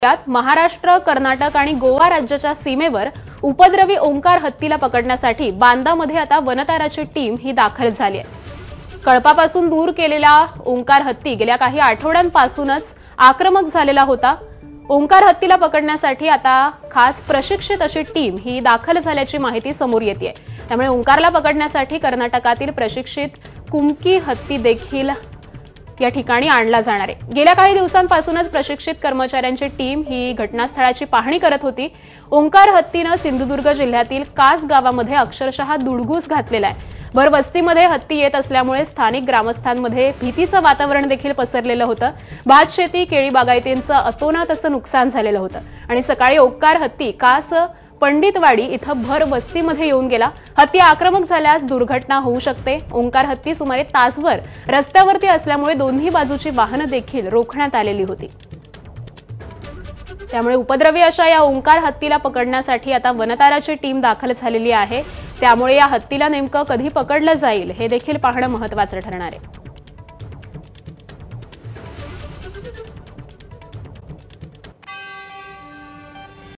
यात महाराष्ट्र, कर्नाटक आणि गोवा राज्याच्या सीमेवर उपद्रवी ओंकार हत्तीला पकडण्यासाठी बांदामध्ये आता वनताराची टीम ही दाखल झाली आहे। कळपापासून दूर केलेला ओंकार हत्ती गेल्या काही आठवड्यांपासूनच आक्रमक झालेला होता। ओंकार हत्तीला पकडण्यासाठी आता खास प्रशिक्षित अशी टीम ही दाखल झाल्याची माहिती समोर येते। त्यामुळे ओंकारला पकडण्यासाठी कर्नाटकातील प्रशिक्षित कुमकी हत्ती देखील या ठिकाणी आणला जाणार आहे। गेल्या काही दिवसांपासूनच प्रशिक्षित कर्मचाऱ्यांची टीम ही घटनास्थळाची पाहणी करत होती। ओंकार हत्तीने सिंधुदुर्ग जिल्ह्यातील कास गावामध्ये अक्षरशः दुडगूस घातलेला आहे। भर वस्तीमध्ये हत्ती येत असल्यामुळे स्थानिक ग्रामस्थांमध्ये भीतीचं वातावरण देखील पसरलेलं होतं। भात शेती, केळी बागायतींचं अतोनात असं नुकसान झालेलं होतं आणि सकाळी ओंकार हत्ती कास पंडितवाडी इथं भर वस्तीमध्ये येऊन गेला। हत्ती आक्रमक झाल्यास दुर्घटना होऊ शकते। ओंकार हत्ती सुमारे तासभर रस्त्यावरती असल्यामुळे दोन्ही बाजूची वाहनं देखील रोखण्यात आलेली होती। त्यामुळे उपद्रवी अशा या ओंकार हत्तीला पकडण्यासाठी आता वनताराची टीम दाखल झालेली आहे। त्यामुळे या हत्तीला नेमकं कधी पकडलं जाईल हे देखील पाहणं महत्त्वाचं ठरणार आहे।